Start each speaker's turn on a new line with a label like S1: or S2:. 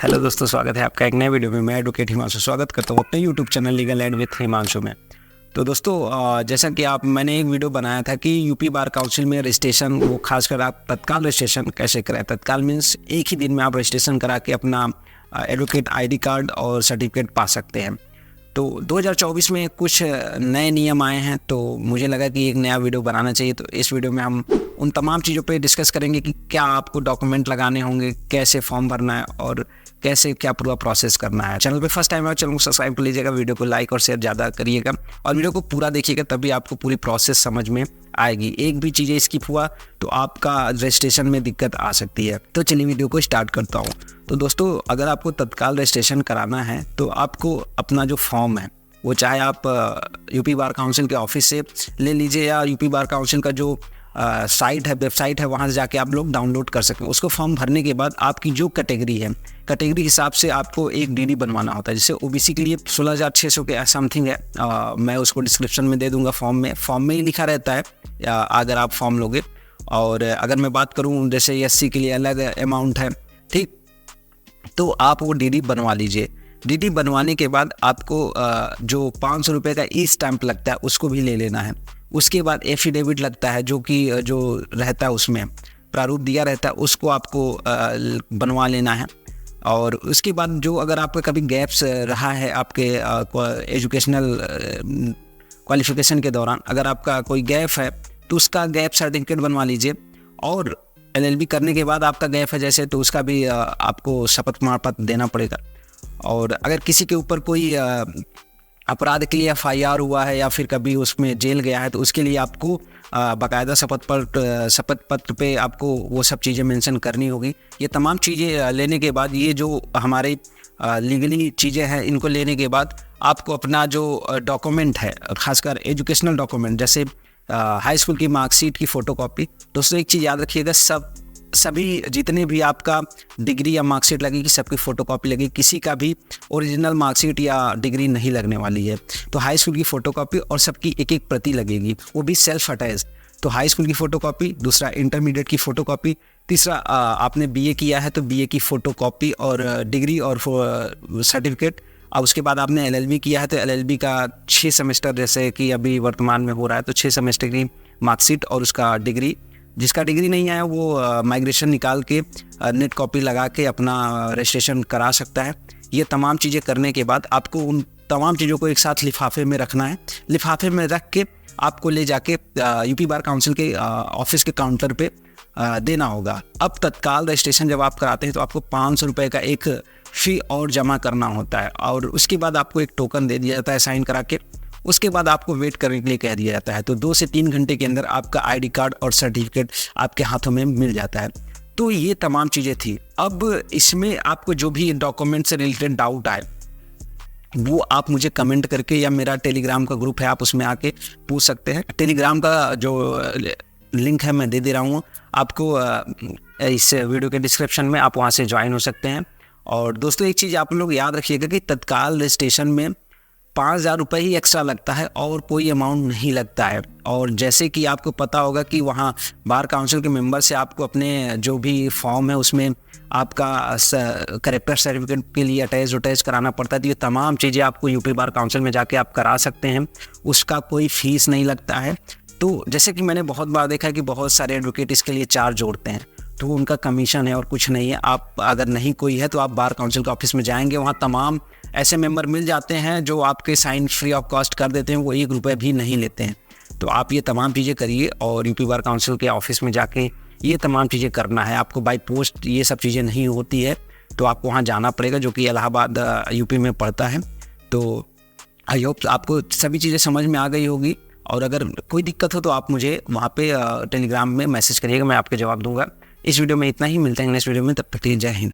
S1: Hello दोस्तों, स्वागत है आपका एक नए वीडियो में। मैं एडवोकेट हिमांशु स्वागत करता हूँ अपने YouTube channel legal aid with Himanshu में। तो दोस्तों, जैसा कि मैंने एक वीडियो बनाया था कि यूपी बार काउंसिल में रजिस्ट्रेशन, वो खासकर आप तत्काल रजिस्ट्रेशन कैसे कराएं। तत्काल मीन्स एक ही दिन में आप रजिस्ट्रेशन करा के अपना एडवोकेट आईडी कार्ड और सर्टिफिकेट पा सकते हैं। तो 2024 में कुछ नए नियम आए हैं, तो मुझे लगा कि एक नया वीडियो बनाना चाहिए। तो इस वीडियो में हम उन तमाम चीज़ों पे डिस्कस करेंगे कि क्या आपको डॉक्यूमेंट लगाने होंगे, कैसे फॉर्म भरना है और कैसे क्या पूरा प्रोसेस करना है। चैनल पे फर्स्ट टाइम आए, चैनल को सब्सक्राइब कर लीजिएगा, वीडियो को लाइक और शेयर ज़्यादा करिएगा और वीडियो को पूरा देखिएगा, तभी आपको पूरी प्रोसेस समझ में आएगी। एक भी चीज़ें स्किप हुआ तो आपका रजिस्ट्रेशन में दिक्कत आ सकती है। तो चलिए वीडियो को स्टार्ट करता हूँ। तो दोस्तों, अगर आपको तत्काल रजिस्ट्रेशन कराना है तो आपको अपना जो फॉर्म है वो चाहे आप यूपी बार काउंसिल के ऑफिस से ले लीजिए या यूपी बार काउंसिल का जो साइट है, वेबसाइट है, वहाँ से जाके आप लोग डाउनलोड कर सकते हैं। उसको फॉर्म भरने के बाद आपकी जो कैटेगरी है, कैटेगरी हिसाब से आपको एक डीडी बनवाना होता है। जैसे ओबीसी के लिए 16,600 के समथिंग है। मैं उसको डिस्क्रिप्शन में दे दूंगा। फॉर्म में ही लिखा रहता है अगर आप फॉर्म लोगे। और अगर मैं बात करूँ जैसे एससी के लिए अलग अमाउंट है, ठीक, तो आप वो डीडी बनवा लीजिए। डीडी बनवाने के बाद आपको जो 500 रुपये का ई स्टैंप लगता है उसको भी ले लेना है। उसके बाद एफिडेविट लगता है, जो रहता है उसमें प्रारूप दिया रहता है, उसको आपको बनवा लेना है। और उसके बाद जो अगर आपका कभी गैप्स रहा है आपके एजुकेशनल क्वालिफिकेशन के दौरान, अगर आपका कोई गैप है तो उसका गैप सर्टिफिकेट बनवा लीजिए। और एलएलबी करने के बाद आपका गैप है जैसे, तो उसका भी आपको शपथ प्रमाण पत्र देना पड़ेगा। और अगर किसी के ऊपर कोई अपराध के लिए FIR हुआ है या फिर कभी उसमें जेल गया है तो उसके लिए आपको बाकायदा शपथ पत्र पे आपको वो सब चीज़ें मेंशन करनी होगी। ये तमाम चीज़ें लेने के बाद, ये जो हमारे लीगली चीज़ें हैं, इनको लेने के बाद आपको अपना जो डॉक्यूमेंट है, खासकर एजुकेशनल डॉक्यूमेंट, जैसे हाई स्कूल की मार्कशीट की फ़ोटोकॉपी। दोस्तों, एक चीज़ याद रखिएगा, सभी जितने भी आपका डिग्री या मार्कशीट लगेगी सबकी फ़ोटोकॉपी लगेगी। किसी का भी ओरिजिनल मार्कशीट या डिग्री नहीं लगने वाली है। तो हाई स्कूल की फ़ोटोकॉपी और सबकी एक एक प्रति लगेगी, वो भी सेल्फ अटैच। तो हाई स्कूल की फ़ोटोकॉपी, दूसरा इंटरमीडिएट की फ़ोटोकॉपी, तीसरा आपने BA किया है तो BA की फ़ोटोकॉपी और डिग्री और सर्टिफिकेट। अब उसके बाद आपने LLB किया है तो LLB का 6 सेमेस्टर, जैसे कि अभी वर्तमान में हो रहा है, तो 6 सेमेस्टर की मार्कशीट और उसका डिग्री। जिसका डिग्री नहीं आया वो माइग्रेशन निकाल के नेट कॉपी लगा के अपना रजिस्ट्रेशन करा सकता है। ये तमाम चीज़ें करने के बाद आपको उन तमाम चीज़ों को एक साथ लिफाफे में रखना है। लिफाफे में रख के आपको ले जाके यूपी बार काउंसिल के ऑफिस के काउंटर पे देना होगा। अब तत्काल रजिस्ट्रेशन जब आप कराते हैं तो आपको 500 रुपये का एक फ़ी और जमा करना होता है और उसके बाद आपको एक टोकन दे दिया जाता है साइन करा के। उसके बाद आपको वेट करने के लिए कह दिया जाता है। तो 2 से 3 घंटे के अंदर आपका आईडी कार्ड और सर्टिफिकेट आपके हाथों में मिल जाता है। तो ये तमाम चीज़ें थी। अब इसमें आपको जो भी डॉक्यूमेंट से रिलेटेड डाउट आए वो आप मुझे कमेंट करके या मेरा टेलीग्राम का ग्रुप है, आप उसमें आके पूछ सकते हैं। टेलीग्राम का जो लिंक है मैं दे दे रहा हूँ आपको इस वीडियो के डिस्क्रिप्शन में, आप वहाँ से ज्वाइन हो सकते हैं। और दोस्तों, एक चीज़ आप लोग याद रखिएगा कि तत्काल रजिस्ट्रेशन में 5,000 रुपये ही एक्स्ट्रा लगता है और कोई अमाउंट नहीं लगता है। और जैसे कि आपको पता होगा कि वहाँ बार काउंसिल के मेंबर से आपको अपने जो भी फॉर्म है उसमें आपका कैरेक्टर सर्टिफिकेट के लिए अटैच कराना पड़ता है। तो ये तमाम चीज़ें आपको यूपी बार काउंसिल में जाके आप करा सकते हैं, उसका कोई फीस नहीं लगता है। तो जैसे कि मैंने बहुत बार देखा है कि बहुत सारे एडवोकेट इसके लिए चार्ज जोड़ते हैं, तो उनका कमीशन है और कुछ नहीं है। आप अगर नहीं कोई है तो आप बार काउंसिल के ऑफिस में जाएंगे, वहाँ तमाम ऐसे मेंबर मिल जाते हैं जो आपके साइन फ्री ऑफ कॉस्ट कर देते हैं, वो 1 रुपये भी नहीं लेते हैं। तो आप ये तमाम चीज़ें करिए और यूपी बार काउंसिल के ऑफिस में जाके ये तमाम चीज़ें करना है। आपको बाई पोस्ट ये सब चीज़ें नहीं होती है, तो आपको वहाँ जाना पड़ेगा, जो कि इलाहाबाद यूपी में पड़ता है। तो आई होप आपको सभी चीज़ें समझ में आ गई होगी। और अगर कोई दिक्कत हो तो आप मुझे वहाँ पे टेलीग्राम में मैसेज करिएगा, मैं आपके जवाब दूंगा। इस वीडियो में इतना ही, मिलते हैं नेक्स्ट वीडियो में, तब तक के लिए जय हिंद।